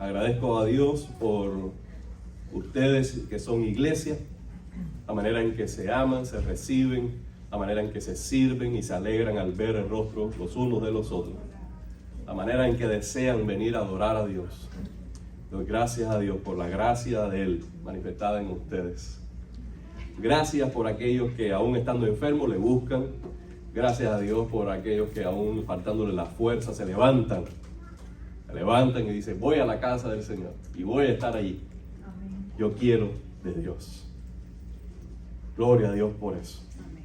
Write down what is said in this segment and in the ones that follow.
Agradezco a Dios por ustedes que son iglesia, la manera en que se aman, se reciben, la manera en que se sirven y se alegran al ver el rostro los unos de los otros, la manera en que desean venir a adorar a Dios. Doy gracias a Dios por la gracia de Él manifestada en ustedes. Gracias por aquellos que aún estando enfermos le buscan. Gracias a Dios por aquellos que aún faltándole la fuerza se levantan y dicen: voy a la casa del Señor y voy a estar allí. Amén. Yo quiero de Dios. Gloria a Dios por eso. Amén.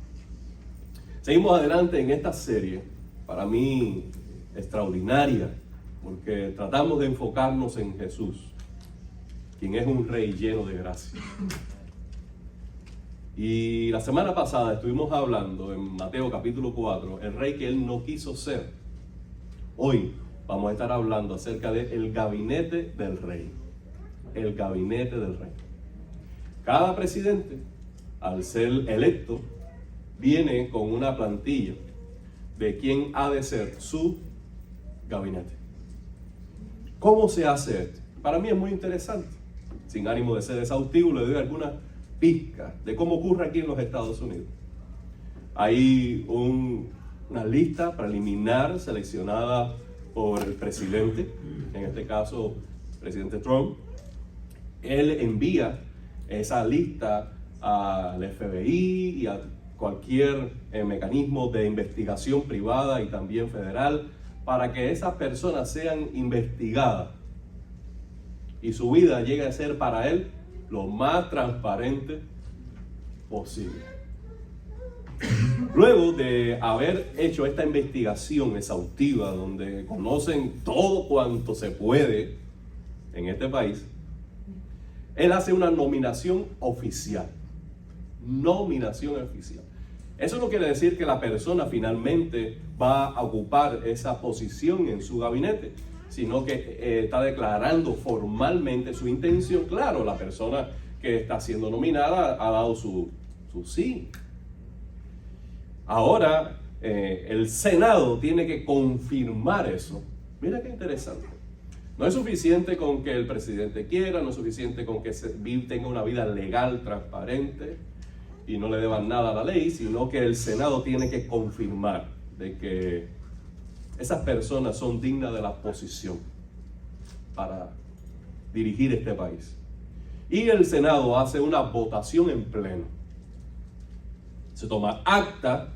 Seguimos adelante en esta serie, para mí extraordinaria, porque tratamos de enfocarnos en Jesús, quien es un rey lleno de gracia. Y la semana pasada estuvimos hablando en Mateo capítulo 4, el rey que él no quiso ser. Hoy vamos a estar hablando acerca del gabinete del rey. El gabinete del rey. Cada presidente, al ser electo, viene con una plantilla de quién ha de ser su gabinete. ¿Cómo se hace esto? Para mí es muy interesante. Sin ánimo de ser exhaustivo, le doy algunas pizcas de cómo ocurre aquí en los Estados Unidos. Hay una lista preliminar seleccionada por el presidente, en este caso el presidente Trump. Él envía esa lista al FBI y a cualquier mecanismo de investigación privada y también federal para que esas personas sean investigadas y su vida llegue a ser para él lo más transparente posible. Luego de haber hecho esta investigación exhaustiva donde conocen todo cuanto se puede en este país, él hace una nominación oficial. Nominación oficial. Eso no quiere decir que la persona finalmente va a ocupar esa posición en su gabinete, sino que está declarando formalmente su intención. Claro, la persona que está siendo nominada ha dado su sí. Ahora, el Senado tiene que confirmar eso. Mira qué interesante. No es suficiente con que el presidente quiera, no es suficiente con que tenga una vida legal, transparente y no le deban nada a la ley, sino que el Senado tiene que confirmar de que esas personas son dignas de la posición para dirigir este país. Y el Senado hace una votación en pleno. Se toma acta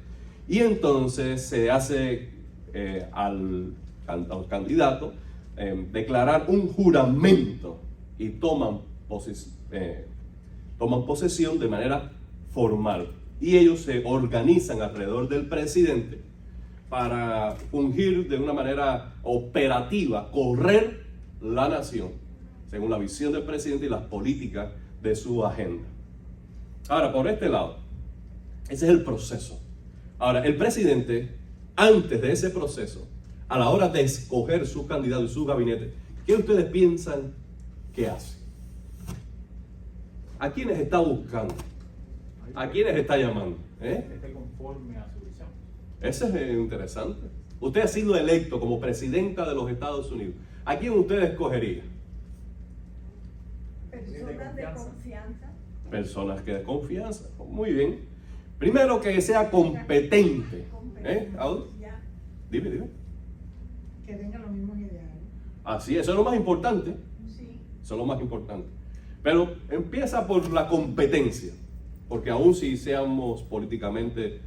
y entonces se hace al candidato declarar un juramento y toman posesión de manera formal. Y ellos se organizan alrededor del presidente para fungir de una manera operativa, correr la nación, según la visión del presidente y las políticas de su agenda. Ahora, por este lado, ese es el proceso. Ahora, el presidente, antes de ese proceso, a la hora de escoger su candidato y su gabinete, ¿qué ustedes piensan que hace? ¿A quiénes está buscando? ¿A quiénes está llamando? Esté conforme a su visión. Eso es interesante. Usted ha sido electo como presidenta de los Estados Unidos. ¿A quién usted escogería? Personas de confianza. Personas que de confianza. Muy bien. Primero, que sea competente. Dime. Que tengan los mismos ideales. Así es, eso es lo más importante. Sí. Eso es lo más importante. Pero empieza por la competencia. Porque aún si seamos políticamente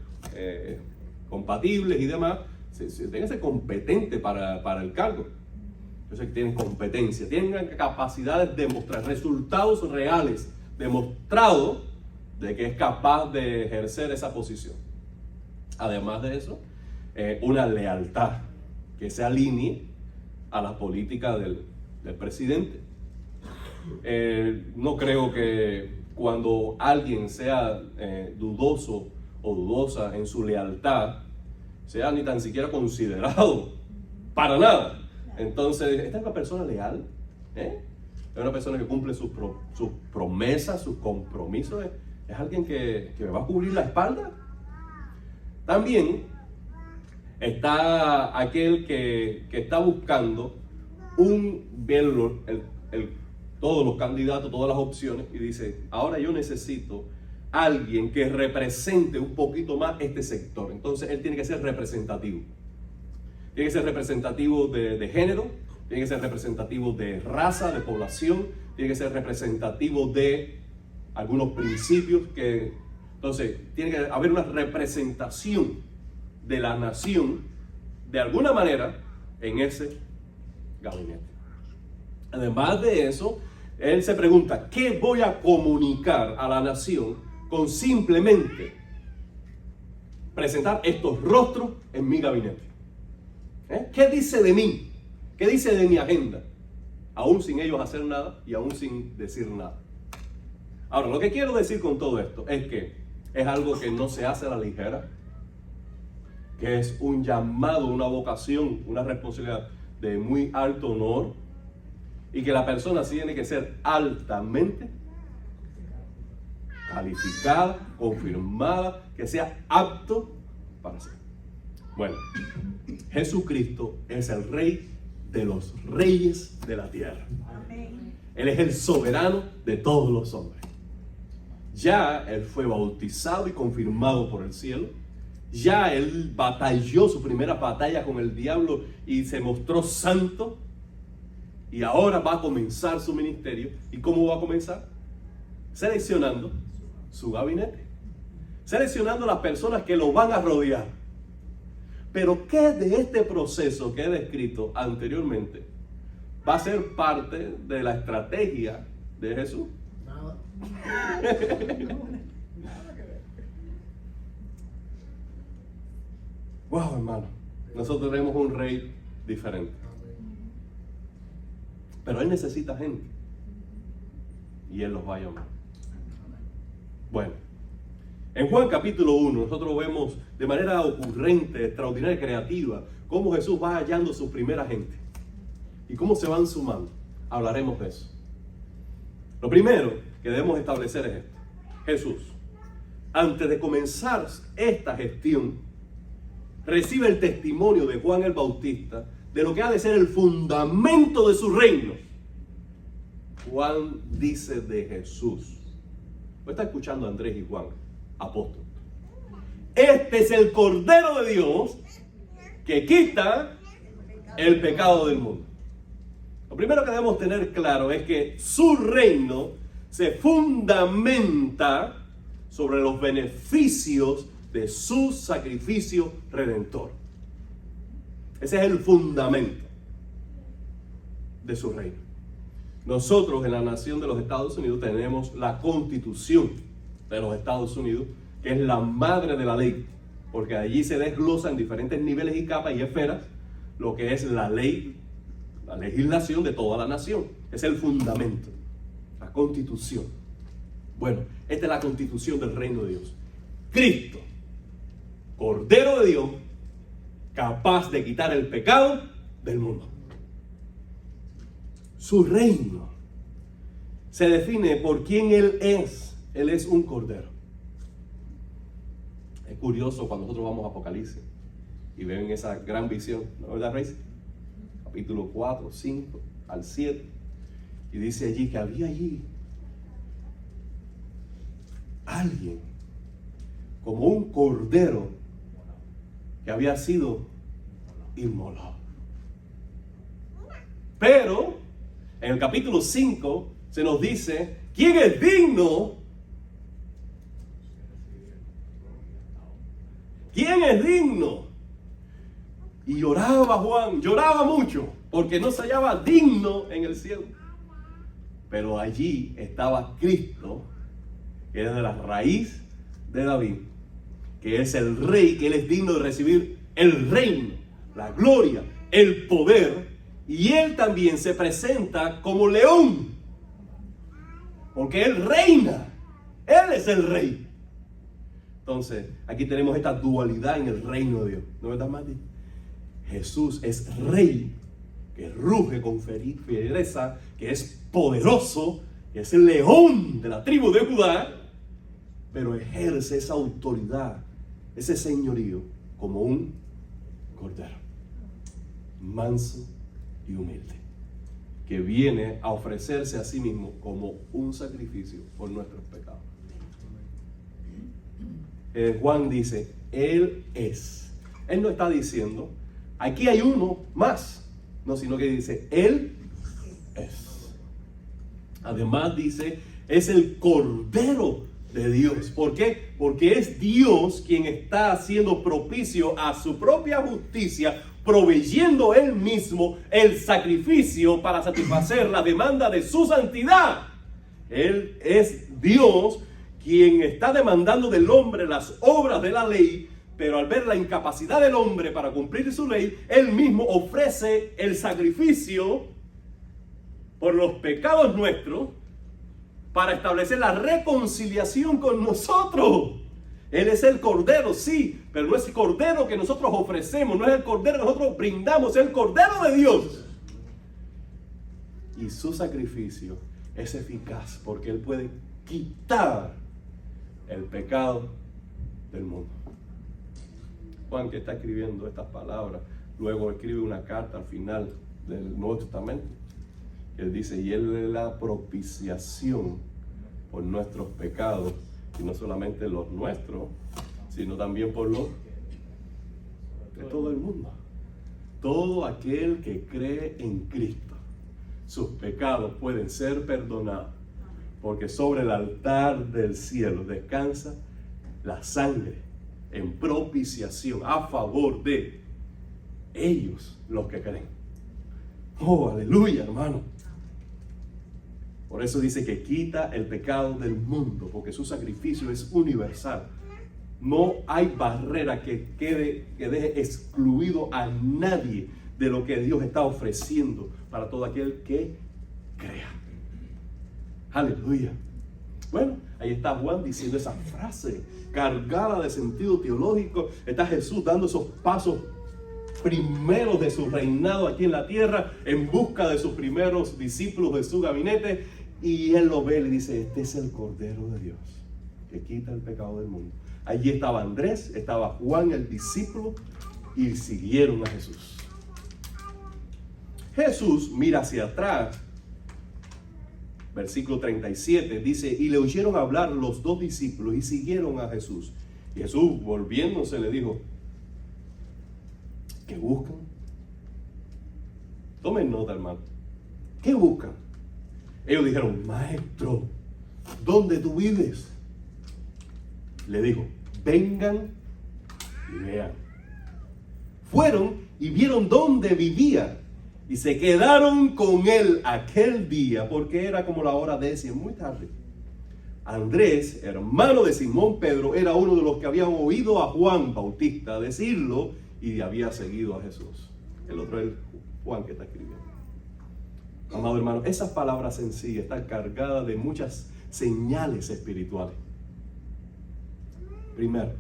compatibles y demás, tienen que ser competentes para el cargo. Yo sé que tienen competencia, tienen capacidades de mostrar resultados reales, demostrado de que es capaz de ejercer esa posición. Además de eso, una lealtad que se alinee a la política del presidente. No creo que cuando alguien sea dudoso o dudosa en su lealtad, sea ni tan siquiera considerado para nada. Entonces, ¿esta es una persona leal? Es una persona que cumple sus promesas, sus compromisos. ¿Es alguien que me va a cubrir la espalda? También está aquel que está buscando todos los candidatos, todas las opciones, y dice, ahora yo necesito alguien que represente un poquito más este sector. Entonces él tiene que ser representativo. Tiene que ser representativo de género, tiene que ser representativo de raza, de población, tiene que ser representativo de algunos principios entonces tiene que haber una representación de la nación de alguna manera en ese gabinete. Además de eso, él se pregunta, ¿qué voy a comunicar a la nación con simplemente presentar estos rostros en mi gabinete? ¿Qué dice de mí? ¿Qué dice de mi agenda? Aún sin ellos hacer nada y aún sin decir nada. Ahora, lo que quiero decir con todo esto es que es algo que no se hace a la ligera, que es un llamado, una vocación, una responsabilidad de muy alto honor, y que la persona tiene que ser altamente calificada, confirmada, que sea apto para ser. Bueno, Jesucristo es el Rey de los reyes de la tierra. Amén. Él es el soberano de todos los hombres. Ya Él fue bautizado y confirmado por el cielo. Ya Él batalló su primera batalla con el diablo y se mostró santo. Y ahora va a comenzar su ministerio. ¿Y cómo va a comenzar? Seleccionando su gabinete. Seleccionando las personas que lo van a rodear. Pero ¿qué de este proceso que he descrito anteriormente va a ser parte de la estrategia de Jesús? Nada. Wow, hermano. Nosotros tenemos un rey diferente. Pero Él necesita gente. Y Él los va a llamar. Bueno. En Juan capítulo 1, nosotros vemos de manera ocurrente, extraordinaria, creativa, cómo Jesús va hallando su primera gente y cómo se van sumando. Hablaremos de eso. Lo primero que debemos establecer es esto. Jesús, antes de comenzar esta gestión, recibe el testimonio de Juan el Bautista de lo que ha de ser el fundamento de su reino. Juan dice de Jesús. Está escuchando a Andrés y Juan, apóstol. Este es el Cordero de Dios que quita el pecado del mundo. Lo primero que debemos tener claro es que su reino se fundamenta sobre los beneficios de su sacrificio redentor. Ese es el fundamento de su reino. Nosotros en la nación de los Estados Unidos tenemos la Constitución de los Estados Unidos, que es la madre de la ley, porque allí se desglosa en diferentes niveles y capas y esferas lo que es la ley, la legislación de toda la nación. Es el fundamento, la Constitución. Bueno, esta es la Constitución del reino de Dios. Cristo, Cordero de Dios, capaz de quitar el pecado del mundo. Su reino se define por quién Él es. Él es un Cordero. Es curioso cuando nosotros vamos a Apocalipsis y ven esa gran visión, ¿no es verdad, Reis? Capítulo 4, 5 al 7. Y dice allí que había allí alguien como un cordero que había sido inmolado. Pero en el capítulo 5 se nos dice quién es digno. ¿Quién es digno? Y lloraba Juan, lloraba mucho, porque no se hallaba digno en el cielo. Pero allí estaba Cristo, que es de la raíz de David, que es el rey, que Él es digno de recibir el reino, la gloria, el poder. Y Él también se presenta como león, porque Él reina. Él es el rey. Entonces, aquí tenemos esta dualidad en el reino de Dios. ¿No es verdad, Mati? Jesús es rey, que ruge con fiereza, que es poderoso, que es el león de la tribu de Judá, pero ejerce esa autoridad, ese señorío, como un cordero, manso y humilde. que viene a ofrecerse a sí mismo como un sacrificio por nuestros pecados. Juan dice, Él es. Él no está diciendo, aquí hay uno más, no, sino que dice, Él es. Además dice, es el Cordero de Dios. ¿Por qué? Porque es Dios quien está haciendo propicio a su propia justicia, proveyendo Él mismo el sacrificio para satisfacer la demanda de su santidad. Él es Dios quien está demandando del hombre las obras de la ley, pero al ver la incapacidad del hombre para cumplir su ley, Él mismo ofrece el sacrificio por los pecados nuestros para establecer la reconciliación con nosotros. Él es el Cordero, sí, pero no es el Cordero que nosotros ofrecemos, no es el Cordero que nosotros brindamos, es el Cordero de Dios. Y su sacrificio es eficaz porque Él puede quitar el pecado del mundo. Juan, que está escribiendo estas palabras, luego escribe una carta al final del Nuevo Testamento. Él dice, y Él es la propiciación por nuestros pecados, y no solamente los nuestros, sino también por los de todo el mundo. Todo aquel que cree en Cristo, sus pecados pueden ser perdonados, porque sobre el altar del cielo descansa la sangre en propiciación a favor de ellos, los que creen. Oh, aleluya, hermano. Por eso dice que quita el pecado del mundo, porque su sacrificio es universal. No hay barrera que deje excluido a nadie de lo que Dios está ofreciendo para todo aquel que crea. Aleluya. Bueno, ahí está Juan diciendo esa frase cargada de sentido teológico. Está Jesús dando esos pasos primeros de su reinado aquí en la tierra, en busca de sus primeros discípulos de su gabinete, y Él lo ve y le dice, este es el Cordero de Dios, que quita el pecado del mundo. Allí estaba Andrés, estaba Juan el discípulo, y siguieron a Jesús. Jesús mira hacia atrás, versículo 37, dice, y le oyeron hablar los dos discípulos y siguieron a Jesús. Y Jesús, volviéndose, le dijo, ¿qué buscan? Tomen nota, hermano. ¿Qué buscan? Ellos dijeron, maestro, ¿dónde tú vives? Le dijo, vengan y vean. Fueron y vieron dónde vivía y se quedaron con él aquel día, porque era como la hora 10, muy tarde. Andrés, hermano de Simón Pedro, era uno de los que habían oído a Juan Bautista decirlo y había seguido a Jesús. El otro es Juan que está escribiendo. Amado hermano, esas palabras sencillas están cargadas de muchas señales espirituales. Primero,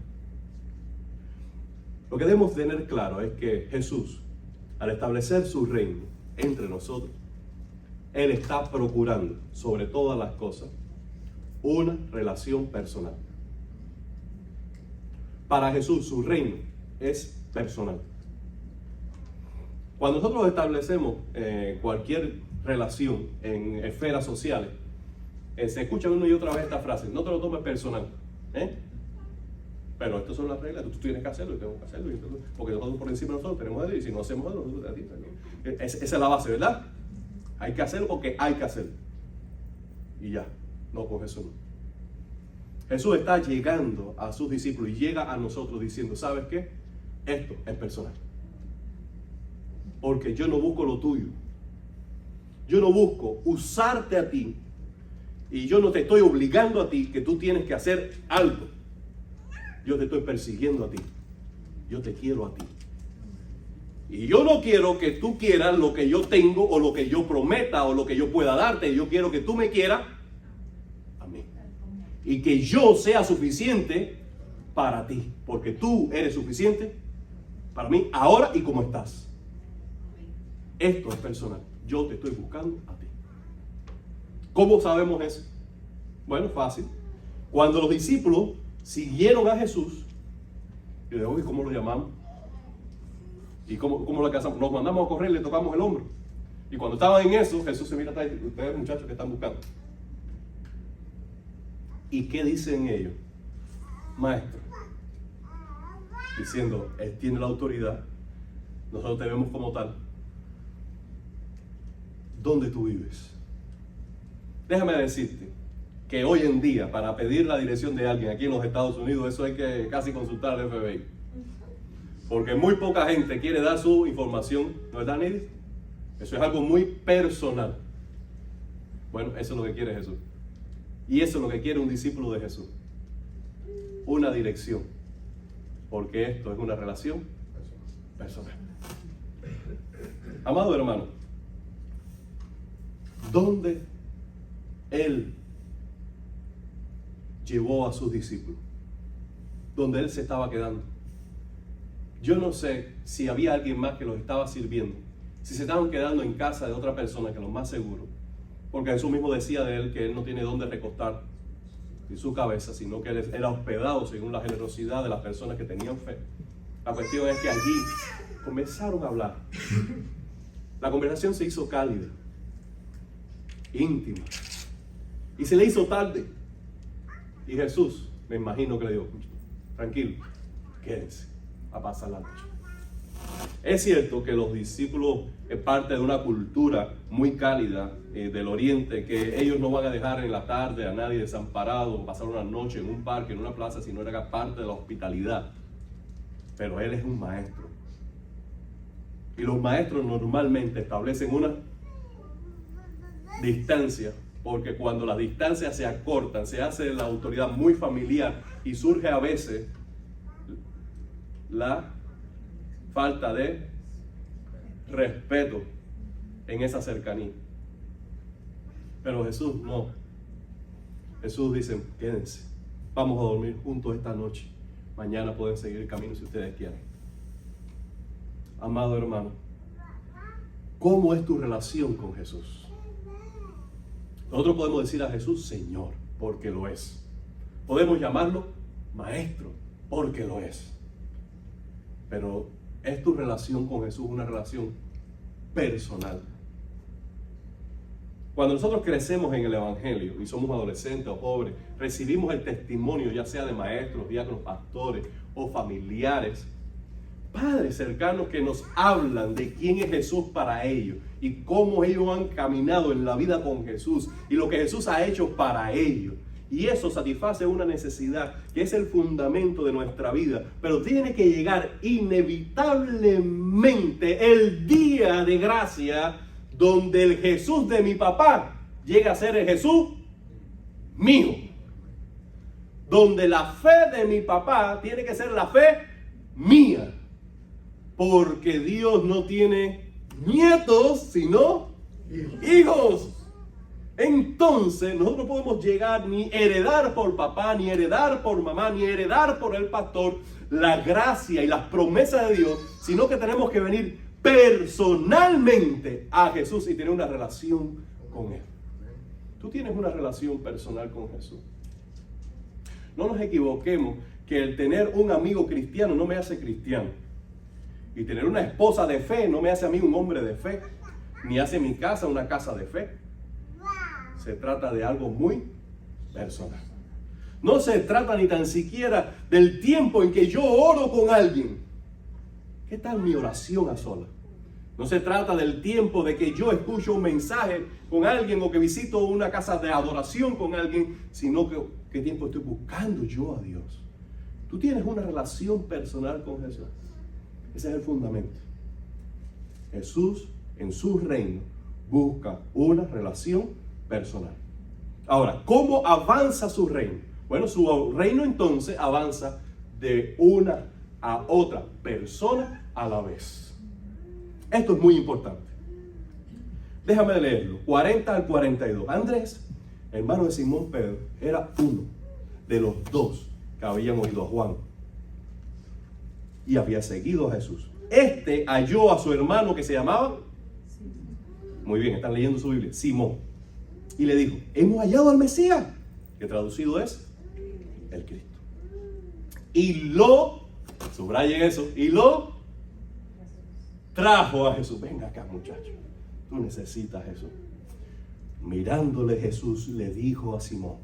lo que debemos tener claro es que Jesús, al establecer su reino entre nosotros, Él está procurando, sobre todas las cosas, una relación personal. Para Jesús, su reino es personal. Cuando nosotros establecemos cualquier relación en esferas sociales, se escucha una y otra vez esta frase, no te lo tomes personal, pero estas son las reglas, tú tienes que hacerlo y tengo que hacerlo, porque nosotros por encima de nosotros tenemos eso, y si no hacemos eso, nosotros a ti también. Esa es la base, ¿verdad? Hay que hacerlo porque hay que hacerlo. Y ya, no con Jesús. Jesús está llegando a sus discípulos y llega a nosotros diciendo, ¿sabes qué? Esto es personal. Porque yo no busco lo tuyo. Yo no busco usarte a ti. Y yo no te estoy obligando a ti que tú tienes que hacer algo. Yo te estoy persiguiendo a ti. Yo te quiero a ti. Y yo no quiero que tú quieras lo que yo tengo o lo que yo prometa o lo que yo pueda darte. Yo quiero que tú me quieras a mí. Y que yo sea suficiente para ti. Porque tú eres suficiente para mí ahora y como estás. Esto es personal. Yo te estoy buscando a ti. ¿Cómo sabemos eso? Bueno, fácil. Cuando los discípulos siguieron a Jesús, y de hoy, ¿cómo lo llamamos? ¿Y cómo lo alcanzamos? Nos mandamos a correr y le tocamos el hombro. Y cuando estaban en eso, Jesús se mira atrás y dice, ustedes muchachos que están buscando. ¿Y qué dicen ellos? Maestro, diciendo, Él tiene la autoridad, nosotros te vemos como tal. ¿Dónde tú vives? Déjame decirte que hoy en día, para pedir la dirección de alguien aquí en los Estados Unidos, eso hay que casi consultar al FBI. Porque muy poca gente quiere dar su información, ¿no es verdad, Nidia? Eso es algo muy personal. Bueno, eso es lo que quiere Jesús. Y eso es lo que quiere un discípulo de Jesús. Una dirección. Porque esto es una relación personal. Amado hermano, ¿dónde Él llevó a sus discípulos? ¿Dónde Él se estaba quedando? Yo no sé si había alguien más que los estaba sirviendo, si se estaban quedando en casa de otra persona, que lo más seguro, porque Jesús mismo decía de Él que Él no tiene dónde recostar ni su cabeza, sino que Él era hospedado según la generosidad de las personas que tenían fe. La cuestión es que allí comenzaron a hablar. La conversación se hizo cálida, íntima, y se le hizo tarde. Y Jesús, me imagino que le dijo, tranquilo, quédense a pasar la noche. Es cierto que los discípulos es parte de una cultura muy cálida del oriente, que ellos no van a dejar en la tarde a nadie desamparado o pasar una noche en un parque, en una plaza, sino era parte de la hospitalidad. Pero Él es un maestro. Y los maestros normalmente establecen una distancia, porque cuando las distancias se acortan, se hace la autoridad muy familiar y surge a veces la falta de respeto en esa cercanía. Pero Jesús no. Jesús dice, quédense, vamos a dormir juntos esta noche. Mañana pueden seguir el camino si ustedes quieren. Amado hermano, ¿cómo es tu relación con Jesús? Nosotros podemos decir a Jesús Señor, porque lo es. Podemos llamarlo Maestro, porque lo es. Pero ¿es tu relación con Jesús una relación personal? Cuando nosotros crecemos en el Evangelio y somos adolescentes o jóvenes, recibimos el testimonio ya sea de maestros, diáconos, pastores o familiares, padres cercanos que nos hablan de quién es Jesús para ellos y cómo ellos han caminado en la vida con Jesús y lo que Jesús ha hecho para ellos. Y eso satisface una necesidad que es el fundamento de nuestra vida. Pero tiene que llegar inevitablemente el día de gracia donde el Jesús de mi papá llega a ser el Jesús mío. Donde la fe de mi papá tiene que ser la fe mía. Porque Dios no tiene nietos, sino hijos. Entonces nosotros podemos llegar ni heredar por papá, ni heredar por mamá, ni heredar por el pastor la gracia y las promesas de Dios, sino que tenemos que venir personalmente a Jesús y tener una relación con Él. Tú tienes una relación personal con Jesús. No nos equivoquemos que el tener un amigo cristiano no me hace cristiano. Y tener una esposa de fe no me hace a mí un hombre de fe, ni hace mi casa una casa de fe. Se trata de algo muy personal. No se trata ni tan siquiera del tiempo en que yo oro con alguien. ¿Qué tal mi oración a solas? No se trata del tiempo de que yo escucho un mensaje con alguien o que visito una casa de adoración con alguien, sino que qué tiempo estoy buscando yo a Dios. Tú tienes una relación personal con Jesús. Ese es el fundamento. Jesús en su reino busca una relación personal. Ahora, ¿cómo avanza su reino? Bueno, su reino entonces avanza de una a otra persona a la vez. Esto es muy importante. Déjame leerlo. 40 al 42. Andrés, hermano de Simón Pedro, era uno de los dos que habían oído a Juan y había seguido a Jesús. Este halló a su hermano que se llamaba, muy bien, están leyendo su Biblia, Simón, y le dijo, hemos hallado al Mesías, que traducido es el Cristo. Y lo, subrayen eso, y lo trajo a Jesús. Venga acá, muchacho, Tú necesitas a Jesús. Mirándole Jesús le dijo a Simón: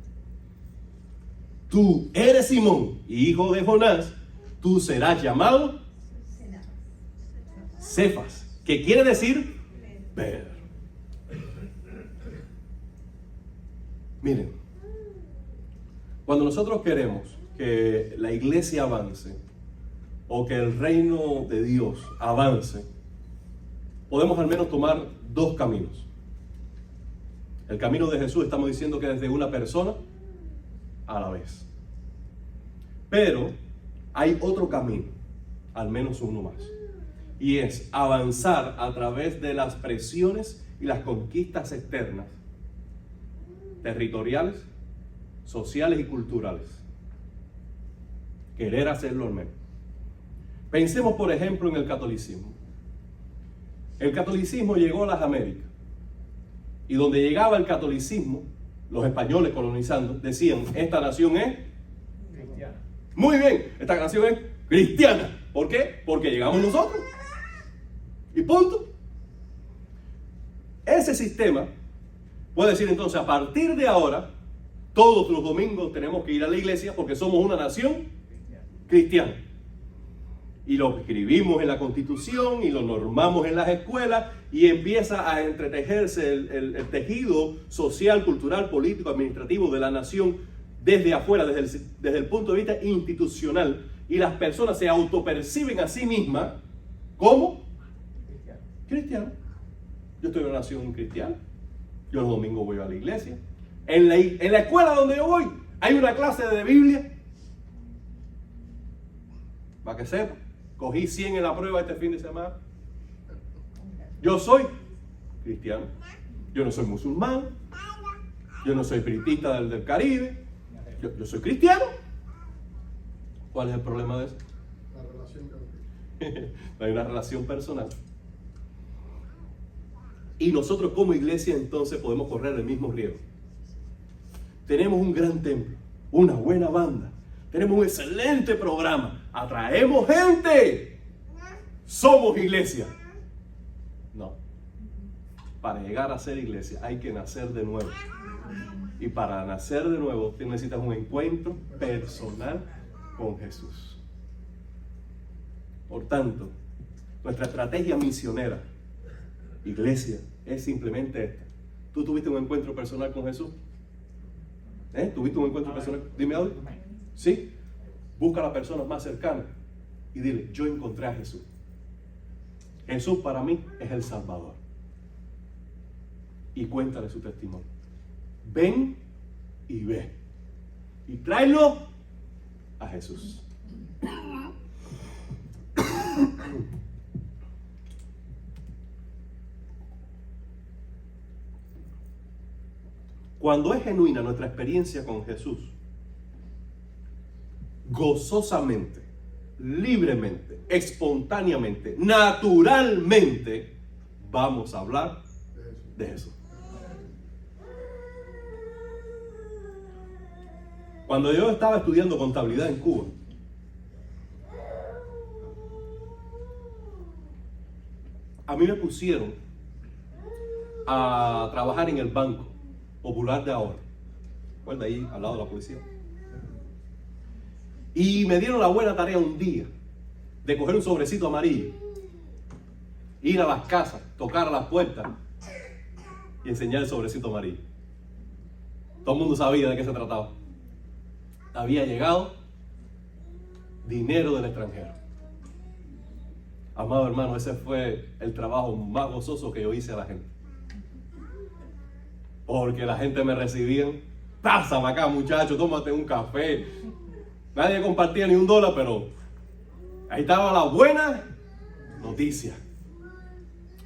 tú eres Simón, hijo de Jonás, tú serás llamado Cefas, que quiere decir Pedro. Miren, cuando nosotros queremos que la iglesia avance o que el reino de Dios avance, podemos al menos tomar dos caminos. El camino de Jesús, estamos diciendo que es de una persona a la vez. Pero hay otro camino, al menos uno más. Y es avanzar a través de las presiones y las conquistas externas, territoriales, sociales y culturales. Querer hacerlo al menos. Pensemos, por ejemplo, en el catolicismo. El catolicismo llegó a las Américas. Y donde llegaba el catolicismo, los españoles colonizando, decían: esta nación es Cristiana. muy bien, esta nación es cristiana. ¿Por qué? Porque llegamos nosotros. Y punto. Ese sistema puede decir entonces: a partir de ahora, todos los domingos tenemos que ir a la iglesia porque somos una nación cristiana. Y lo escribimos en la Constitución y lo normamos en las escuelas y empieza a entretejerse el tejido social, cultural, político, administrativo de la nación desde afuera, desde el punto de vista institucional. Y las personas se autoperciben a sí mismas como cristianos. Yo estoy en una nación cristiana. Yo los domingos voy a la iglesia. En la escuela donde yo voy hay una clase de Biblia. Para que sepa, cogí 100 en la prueba este fin de semana. Yo soy cristiano. Yo no soy musulmán. Yo no soy espiritista del Caribe. Yo soy cristiano. ¿Cuál es el problema de eso? La relación con No hay una relación personal. Y nosotros como iglesia entonces podemos correr el mismo riesgo. Tenemos un gran templo, una buena banda, tenemos un excelente programa, atraemos gente, somos iglesia. No, para llegar a ser iglesia hay que nacer de nuevo. Y para nacer de nuevo necesitas un encuentro personal con Jesús. Por tanto, nuestra estrategia misionera, iglesia, es simplemente esta. ¿Tú tuviste un encuentro personal con Jesús? ¿Tuviste un encuentro personal? Dime algo. ¿Sí? Busca a las personas más cercanas y dile: yo encontré a Jesús. Jesús para mí es el Salvador. Y cuéntale su testimonio. Ven y ve. Y tráelo a Jesús. Cuando es genuina nuestra experiencia con Jesús, gozosamente, libremente, espontáneamente, naturalmente, vamos a hablar de Jesús. Cuando yo estaba estudiando contabilidad en Cuba, a mí me pusieron a trabajar en el Banco Popular de Ahorro, ¿recuerda? Ahí al lado de la policía. Y me dieron la buena tarea un día de coger un sobrecito amarillo, ir a las casas, tocar a las puertas y enseñar el sobrecito amarillo. Todo el mundo sabía de qué se trataba. Había llegado dinero del extranjero. Amado hermano, ese fue el trabajo más gozoso que yo hice a la gente. Porque la gente me recibía: pásame acá, muchacho, tómate un café. Nadie compartía ni $1, pero ahí estaba la buena noticia.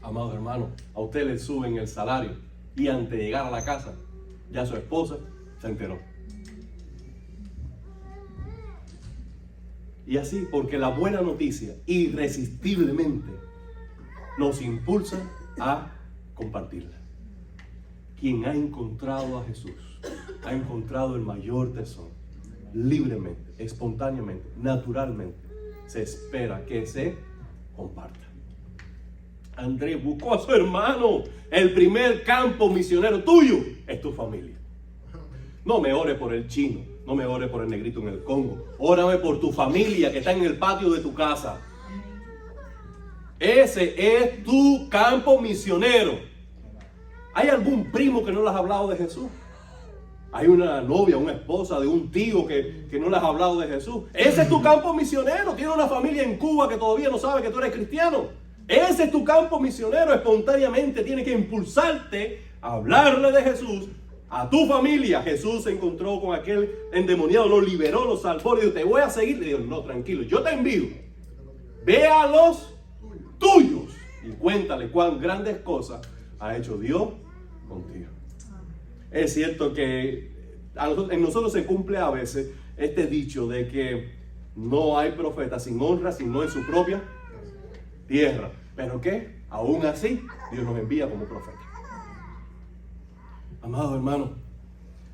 Amado hermano, a usted le suben el salario y antes de llegar a la casa, ya su esposa se enteró. Y así, porque la buena noticia irresistiblemente nos impulsa a compartirla. Quien ha encontrado a Jesús ha encontrado el mayor tesoro. Libremente, espontáneamente, naturalmente, se espera que se comparta. Andrés buscó a su hermano. El primer campo misionero tuyo es tu familia. No me ores por el chino, no me ores por el negrito en el Congo. Órame por tu familia que está en el patio de tu casa. Ese es tu campo misionero. ¿Hay algún primo que no le has hablado de Jesús? Hay una novia, una esposa de un tío que no le has hablado de Jesús. Ese es tu campo misionero. Tiene una familia en Cuba que todavía no sabe que tú eres cristiano. Ese es tu campo misionero. Espontáneamente tiene que impulsarte a hablarle de Jesús a tu familia. Jesús se encontró con aquel endemoniado, lo liberó, lo salvó, le dijo, te voy a seguir. Le dijo, no, tranquilo, yo te envío. Ve a los tuyos y cuéntale cuán grandes cosas ha hecho Dios contigo. Es cierto que en nosotros se cumple a veces este dicho de que no hay profeta sin honra, sino en su propia tierra. ¿Pero qué? Aún así, Dios nos envía como profeta. Amado hermano,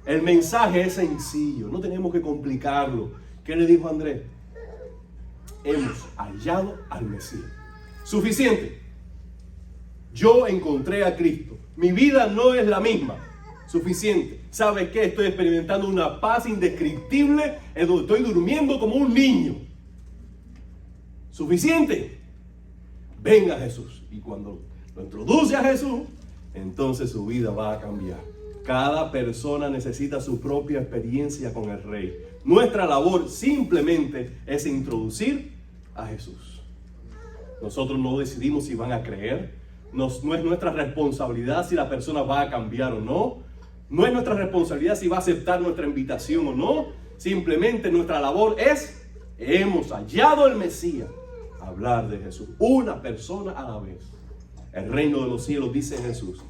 el mensaje es sencillo, no tenemos que complicarlo. ¿Qué le dijo Andrés? Hemos hallado al Mesías. Suficiente. Yo encontré a Cristo. Mi vida no es la misma. Suficiente. ¿Sabes qué? Estoy experimentando una paz indescriptible en donde estoy durmiendo como un niño. Suficiente. Venga Jesús. Y cuando lo introduce a Jesús, entonces su vida va a cambiar. Cada persona necesita su propia experiencia con el Rey. Nuestra labor simplemente es introducir a Jesús. Nosotros no decidimos si van a creer. No es nuestra responsabilidad si la persona va a cambiar o no. No es nuestra responsabilidad si va a aceptar nuestra invitación o no. Simplemente nuestra labor es, hemos hallado el Mesías. Hablar de Jesús, una persona a la vez. El reino de los cielos, dice Jesús,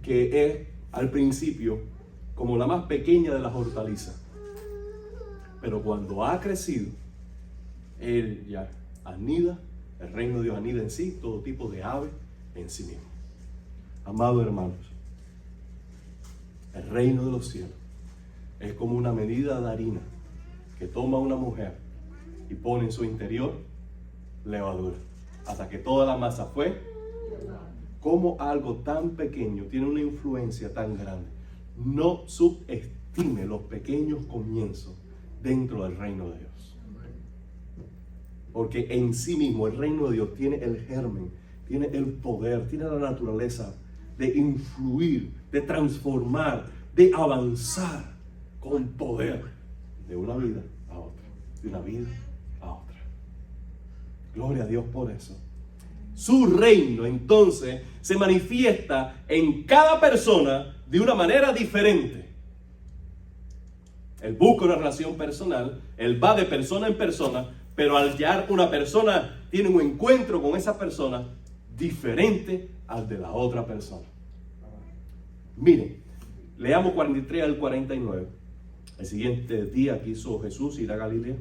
que es al principio como la más pequeña de las hortalizas, pero cuando ha crecido, él ya anida, el reino de Dios anida en sí, todo tipo de ave en sí mismo. Amados hermanos, el reino de los cielos es como una medida de harina que toma una mujer y pone en su interior levadura, hasta que toda la masa fue. Como algo tan pequeño tiene una influencia tan grande. No subestime los pequeños comienzos dentro del reino de Dios, porque en sí mismo el reino de Dios tiene el germen, tiene el poder, tiene la naturaleza de influir, de transformar, de avanzar con poder de una vida a otra, de una vida a otra. Gloria a Dios por eso. Su reino entonces se manifiesta en cada persona de una manera diferente. Él busca una relación personal, él va de persona en persona, pero al hallar una persona tiene un encuentro con esa persona diferente al de la otra persona. Miren, leamos 43 al 49. El siguiente día quiso Jesús ir a Galilea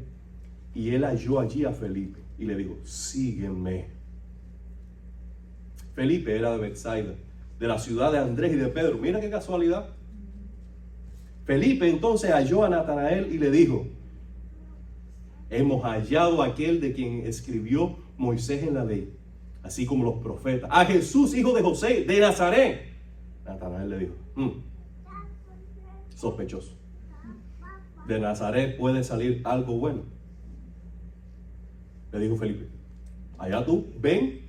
y él halló allí a Felipe y le dijo, sígueme. Felipe era de Betsaida, de la ciudad de Andrés y de Pedro. Mira qué casualidad. Felipe entonces halló a Natanael y le dijo, hemos hallado a aquel de quien escribió Moisés en la ley, así como los profetas, a Jesús, hijo de José, de Nazaret. Natanael le dijo, sospechoso. De Nazaret puede salir algo bueno. Le dijo Felipe, allá tú, ven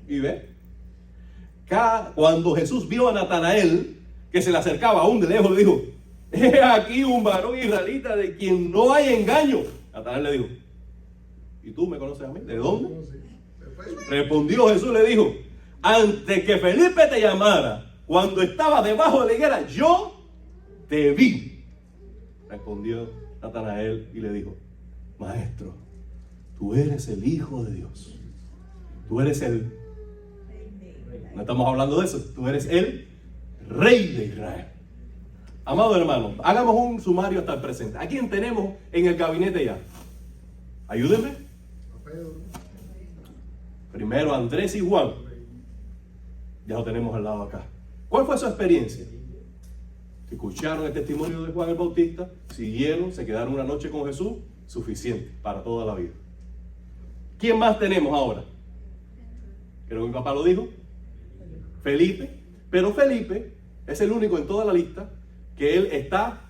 y ve. Cuando Jesús vio a Natanael, que se le acercaba aún de lejos, le dijo, he aquí un varón israelita de quien no hay engaño. Natanael le dijo, ¿y tú me conoces a mí? ¿De dónde? Respondió Jesús, le dijo, antes que Felipe te llamara, cuando estaba debajo de la higuera, yo te vi. Respondió Natanael y le dijo, maestro, tú eres el Hijo de Dios. Tú eres el... No estamos hablando de eso. Tú eres el Rey de Israel. Amado hermano, hagamos un sumario hasta el presente. ¿A quién tenemos en el gabinete ya? Ayúdenme. Primero Andrés y Juan. Ya lo tenemos al lado acá. ¿Cuál fue su experiencia? Escucharon el testimonio de Juan el Bautista, siguieron, se quedaron una noche con Jesús, suficiente para toda la vida. ¿Quién más tenemos ahora? Creo que mi papá lo dijo. Felipe. Pero Felipe es el único en toda la lista que él está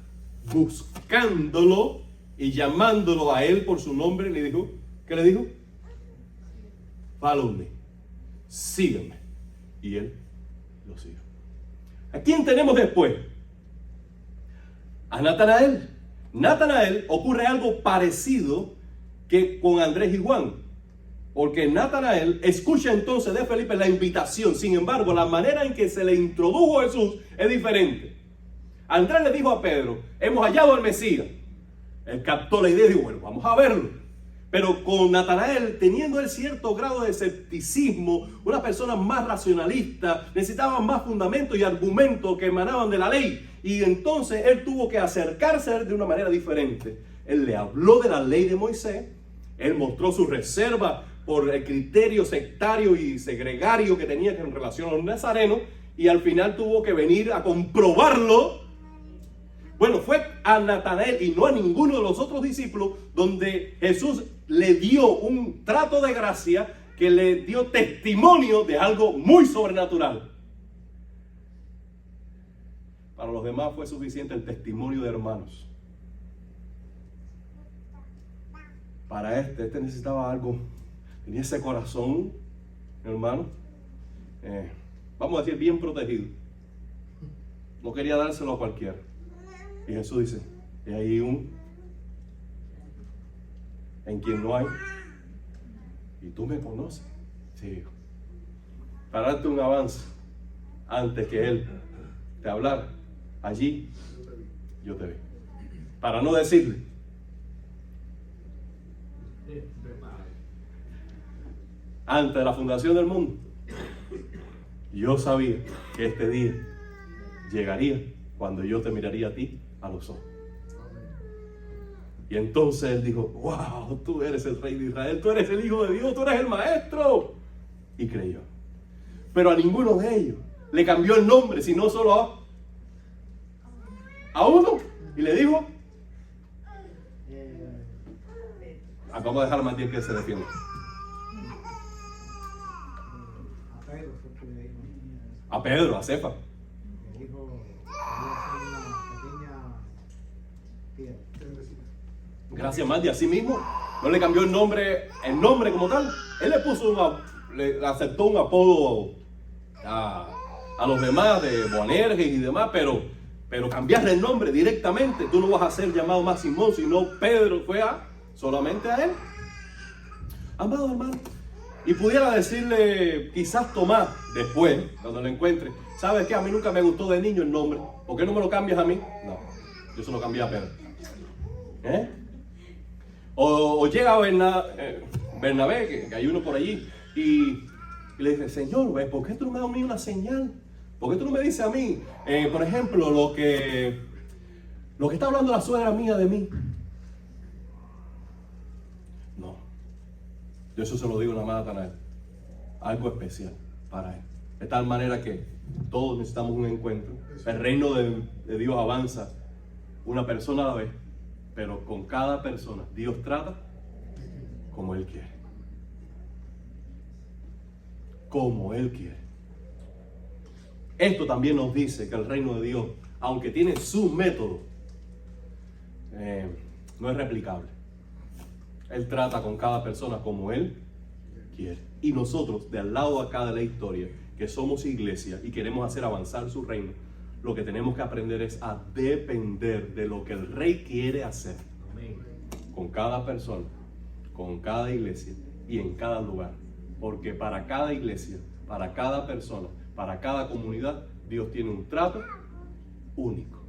buscándolo y llamándolo a él por su nombre. Le dijo, ¿qué le dijo? Follow me. Sígueme. Y él lo siguió. ¿A quién tenemos después? A Natanael. Natanael ocurre algo parecido que con Andrés y Juan, porque Natanael escucha entonces de Felipe la invitación. Sin embargo, la manera en que se le introdujo a Jesús es diferente. Andrés le dijo a Pedro, hemos hallado al Mesías. Él captó la idea y dijo, bueno, vamos a verlo. Pero con Natanael, teniendo él cierto grado de escepticismo, una persona más racionalista, necesitaba más fundamentos y argumentos que emanaban de la ley. Y entonces él tuvo que acercarse a él de una manera diferente. Él le habló de la ley de Moisés. Él mostró su reserva por el criterio sectario y segregario que tenía en relación a los nazarenos. Y al final tuvo que venir a comprobarlo. Bueno, fue a Natanael y no a ninguno de los otros discípulos donde Jesús le dio un trato de gracia que le dio testimonio de algo muy sobrenatural. Para los demás fue suficiente el testimonio de hermanos. Para este necesitaba algo. Tenía ese corazón, hermano, vamos a decir, bien protegido. No quería dárselo a cualquiera. Y Jesús dice, y hay un en quien no hay. Y tú me conoces. Sí, hijo. Para darte un avance, antes que Él te hablara, allí yo te vi. Para no decirle, antes de la fundación del mundo, yo sabía que este día llegaría cuando yo te miraría a ti a los ojos. Y entonces él dijo, wow, tú eres el rey de Israel, tú eres el hijo de Dios, tú eres el maestro. Y creyó. Pero a ninguno de ellos le cambió el nombre, sino solo a uno. Y le dijo, vamos a dejar a Matías que se defienda. A Pedro fue que le dijo. A Pedro, a Cefa. Le dijo que iba a hacer una pequeña piedra. Gracias, Mati. Así mismo, no le cambió el nombre como tal. Él le puso le aceptó un apodo a los demás de Boanerges y demás, pero cambiarle el nombre directamente. Tú no vas a ser llamado más Simón, sino Pedro. Fue solamente a él. Amado hermano. Y pudiera decirle quizás Tomás después, cuando lo encuentre, ¿sabes qué? A mí nunca me gustó de niño el nombre. ¿Por qué no me lo cambias a mí? No, yo se lo cambié a Pedro. O llega Bernabé, que hay uno por allí, y le dice, Señor, ¿por qué tú no me das a mí una señal? ¿Por qué tú no me dices a mí, por ejemplo, lo que está hablando la suegra mía de mí? No, yo eso se lo digo nada más a Natanael, algo especial para él. De tal manera que todos necesitamos un encuentro. El reino de Dios avanza una persona a la vez. Pero con cada persona Dios trata como Él quiere. Como Él quiere. Esto también nos dice que el reino de Dios, aunque tiene su método, no es replicable. Él trata con cada persona como Él quiere. Y nosotros, de al lado acá de la historia, que somos iglesia y queremos hacer avanzar su reino, lo que tenemos que aprender es a depender de lo que el Rey quiere hacer. Con cada persona, con cada iglesia y en cada lugar. Porque para cada iglesia, para cada persona, para cada comunidad, Dios tiene un trato único.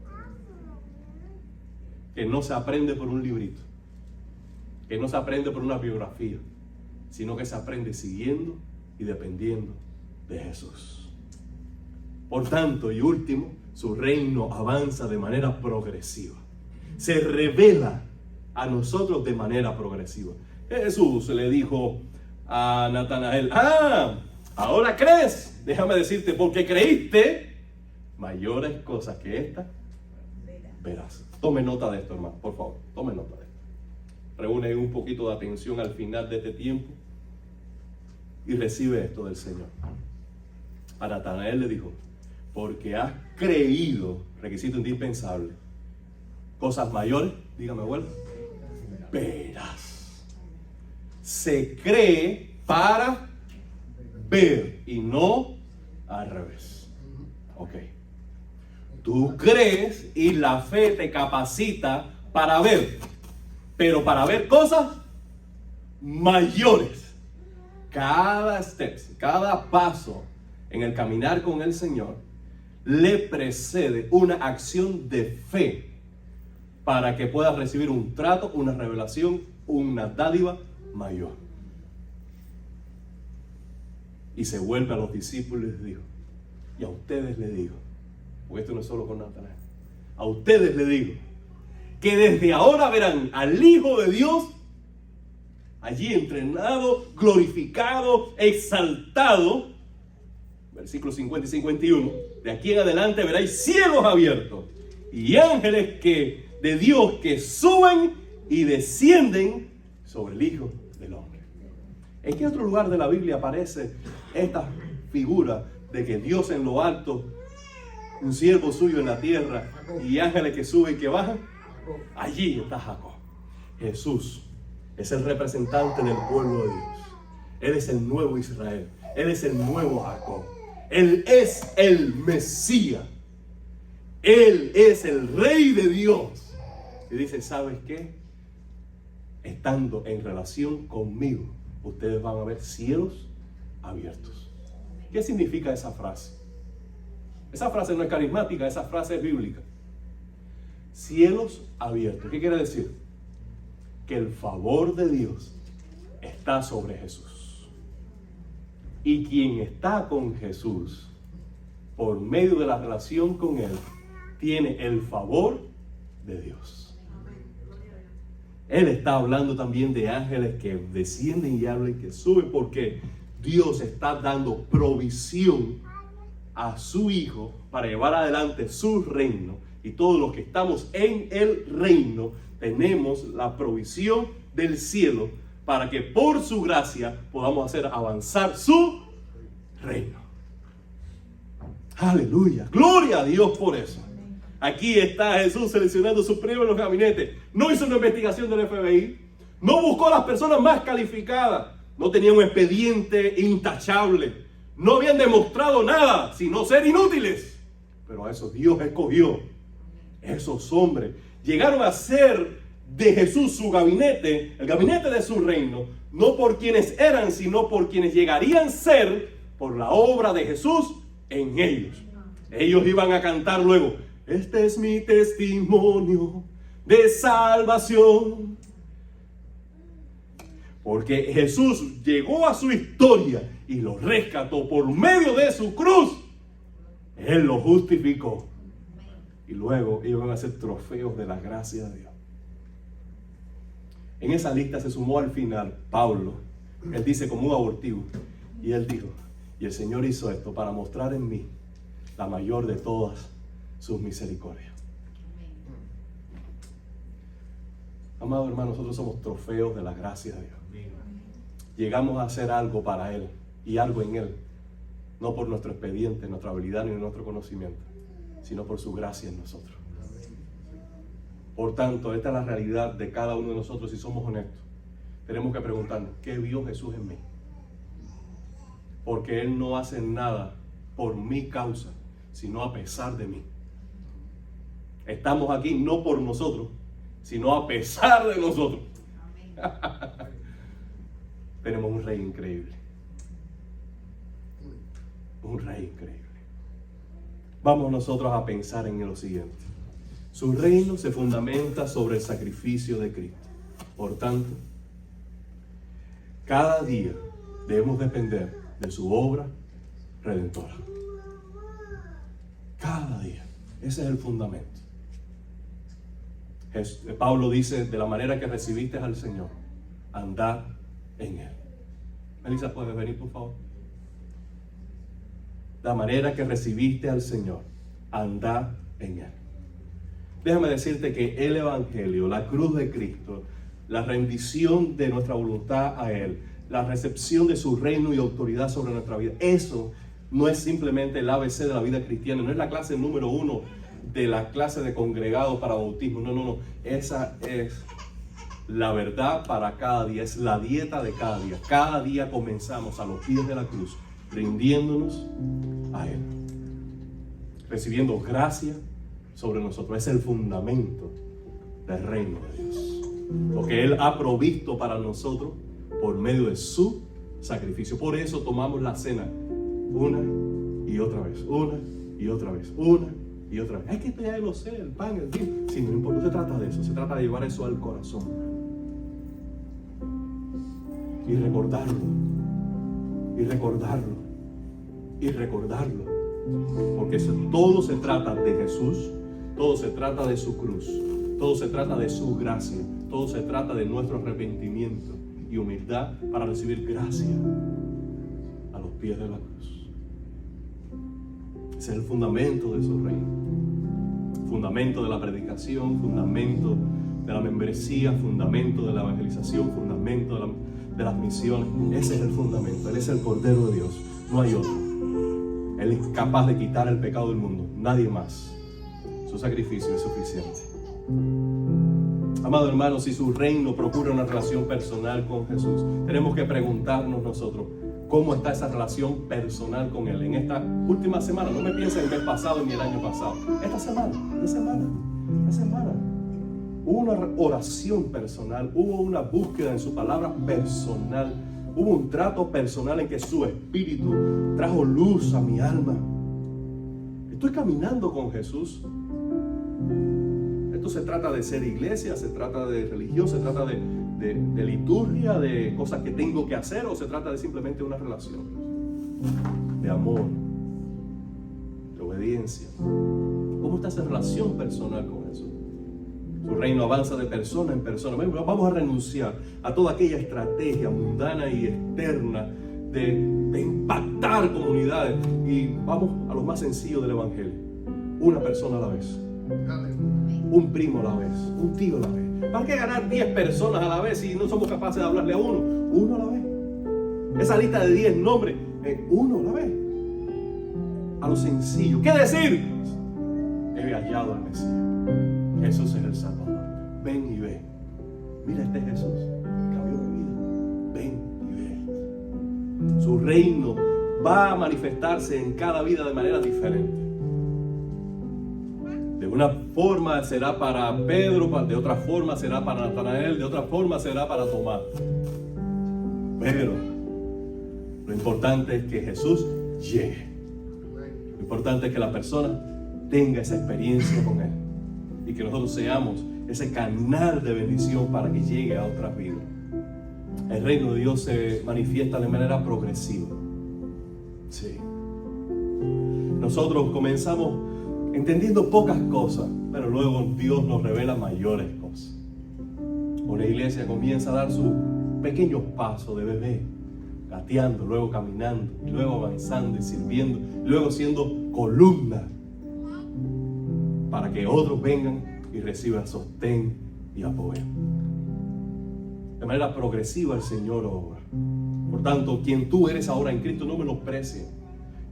Que no se aprende por un librito, que no se aprende por una biografía, sino que se aprende siguiendo y dependiendo de Jesús. Por tanto, y último, su reino avanza de manera progresiva. Se revela a nosotros de manera progresiva. Jesús le dijo a Natanael, ahora crees. Déjame decirte, porque creíste, mayores cosas que estas verás. Tome nota de esto, hermano, por favor, tome nota de esto. Reúne un poquito de atención al final de este tiempo Y recibe esto del Señor. A Natanael le dijo, porque has creído, requisito indispensable, cosas mayores, dígame abuelo, verás. Se cree para ver y no al revés. Ok. Tú crees y la fe te capacita para ver, pero para ver cosas mayores. Cada step, cada paso en el caminar con el Señor le precede una acción de fe para que puedas recibir un trato, una revelación, una dádiva mayor. Y se vuelve a los discípulos y les dijo, y a ustedes les digo, porque esto no es solo con Natanael, a ustedes les digo, que desde ahora verán al Hijo de Dios allí entrenado, glorificado, exaltado. Versículos 50 y 51. De aquí en adelante veréis cielos abiertos y ángeles de Dios que suben y descienden sobre el Hijo del Hombre. ¿En qué otro lugar de la Biblia aparece esta figura de que Dios en lo alto, un siervo suyo en la tierra y ángeles que suben y que bajan? Allí está Jacob. Jesús es el representante del pueblo de Dios. Él es el nuevo Israel. Él es el nuevo Jacob. Él es el Mesías. Él es el Rey de Dios. Y dice, ¿sabes qué? Estando en relación conmigo, ustedes van a ver cielos abiertos. ¿Qué significa esa frase? Esa frase no es carismática, esa frase es bíblica. Cielos abiertos. ¿Qué quiere decir? Que el favor de Dios está sobre Jesús. Y quien está con Jesús, por medio de la relación con Él, tiene el favor de Dios. Él está hablando también de ángeles que descienden y hablan, que suben, porque Dios está dando provisión a su Hijo para llevar adelante su reino. Y todos los que estamos en el reino tenemos la provisión del cielo para que por su gracia podamos hacer avanzar su reino. Aleluya, gloria a Dios por eso. Aquí está Jesús seleccionando sus premios en los gabinetes. No hizo una investigación del FBI, no buscó a las personas más calificadas, no tenía un expediente intachable, no habían demostrado nada sino ser inútiles. Pero a esos Dios escogió. Esos hombres llegaron a ser de Jesús su gabinete, el gabinete de su reino, no por quienes eran, sino por quienes llegarían a ser por la obra de Jesús en ellos. Ellos iban a cantar luego, este es mi testimonio de salvación. Porque Jesús llegó a su historia y lo rescató por medio de su cruz. Él lo justificó. Y luego iban a ser trofeos de la gracia de Dios. En esa lista se sumó al final Pablo. Él dice como un abortivo. Y él dijo, y el Señor hizo esto para mostrar en mí la mayor de todas sus misericordias. Amado hermano, nosotros somos trofeos de la gracia de Dios. Llegamos a hacer algo para Él y algo en Él. No por nuestro expediente, nuestra habilidad ni nuestro conocimiento, sino por su gracia en nosotros. Por tanto, esta es la realidad de cada uno de nosotros. Si somos honestos, tenemos que preguntarnos, ¿qué vio Jesús en mí? Porque Él no hace nada por mi causa, sino a pesar de mí. Estamos aquí no por nosotros, sino a pesar de nosotros. Tenemos un Rey increíble. Un Rey increíble. Vamos nosotros a pensar en lo siguiente. Su reino se fundamenta sobre el sacrificio de Cristo. Por tanto, cada día debemos depender de su obra redentora. Cada día. Ese es el fundamento. Pablo dice, de la manera que recibiste al Señor, andad en Él. Melissa, ¿puedes venir, por favor? La manera que recibiste al Señor, andad en Él. Déjame decirte que el Evangelio, la cruz de Cristo, la rendición de nuestra voluntad a Él, la recepción de su reino y autoridad sobre nuestra vida. Eso no es simplemente el ABC de la vida cristiana, no es la clase número 1 de la clase de congregados para bautismo. No. Esa es la verdad para cada día, es la dieta de cada día. Cada día comenzamos a los pies de la cruz, rindiéndonos a Él, recibiendo gracia sobre nosotros. Es el fundamento del reino de Dios, lo que Él ha provisto para nosotros por medio de su sacrificio. Por eso tomamos la cena una y otra vez, una y otra vez, una y otra vez. Es que esto ya lo sé, el pan, el vino. Sí, no importa, no se trata de eso, se trata de llevar eso al corazón y recordarlo, y recordarlo, y recordarlo. Porque todo se trata de Jesús, todo se trata de su cruz, todo se trata de su gracia, todo se trata de nuestro arrepentimiento y humildad para recibir gracia a los pies de la cruz. Ese es el fundamento de su reino, fundamento de la predicación, fundamento de la membresía, fundamento de la evangelización, fundamento de las misiones. Ese es el fundamento. Él es el Cordero de Dios, no hay otro. Él es capaz de quitar el pecado del mundo, nadie más. Su sacrificio es suficiente. Amado hermano, si su reino procura una relación personal con Jesús, tenemos que preguntarnos nosotros, ¿cómo está esa relación personal con Él? En esta última semana, no me piensen el mes pasado ni el año pasado. Esta semana. Hubo una oración personal, hubo una búsqueda en su palabra personal, hubo un trato personal en que su espíritu trajo luz a mi alma. Estoy caminando con Jesús. Esto se trata de ser iglesia, se trata de religión, se trata de liturgia, de cosas que tengo que hacer, o se trata de simplemente una relación de amor, de obediencia. ¿Cómo está esa relación personal con Jesús? Su reino avanza de persona en persona. Vamos a renunciar a toda aquella estrategia mundana y externa de impactar comunidades y vamos a lo más sencillo del evangelio: una persona a la vez, un primo a la vez, un tío a la vez. ¿Para qué ganar 10 personas a la vez si no somos capaces de hablarle a uno a la vez? Esa lista de 10 nombres, uno a la vez, a lo sencillo. ¿Qué decir? He hallado al Mesías. Jesús es el Salvador. Ven y ve. Mira, este Jesús cambió mi vida. Ven y ve. Su reino va a manifestarse en cada vida de manera diferente. De una forma será para Pedro, de otra forma será para Natanael, de otra forma será para Tomás. Pero lo importante es que Jesús llegue. Lo importante es que la persona tenga esa experiencia con Él y que nosotros seamos ese canal de bendición para que llegue a otras vidas. El reino de Dios se manifiesta de manera progresiva. Sí. Nosotros comenzamos entendiendo pocas cosas, pero luego Dios nos revela mayores cosas. Una iglesia comienza a dar sus pequeños pasos de bebé, gateando, luego caminando, y luego avanzando y sirviendo, y luego siendo columna para que otros vengan y reciban sostén y apoyo. De manera progresiva el Señor obra. Por tanto, quien tú eres ahora en Cristo no menosprecie.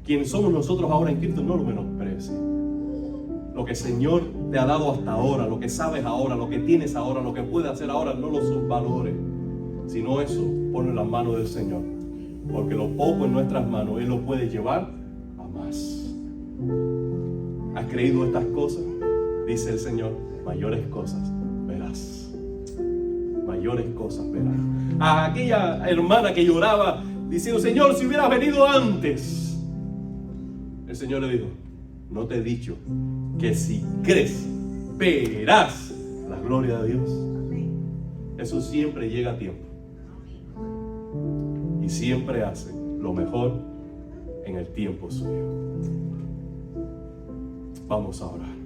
Quien somos nosotros ahora en Cristo no lo menosprecie. Lo que el Señor te ha dado hasta ahora, lo que sabes ahora, lo que tienes ahora, lo que puedes hacer ahora, no lo subvalores. Sino eso, ponlo en las manos del Señor. Porque lo poco en nuestras manos, Él lo puede llevar a más. ¿Has creído estas cosas? Dice el Señor, mayores cosas verás. Mayores cosas verás. A aquella hermana que lloraba diciendo, Señor, si hubieras venido antes. El Señor le dijo, no te he dicho que si crees, verás la gloria de Dios. Eso siempre llega a tiempo. Y siempre hace lo mejor en el tiempo suyo. Vamos a orar.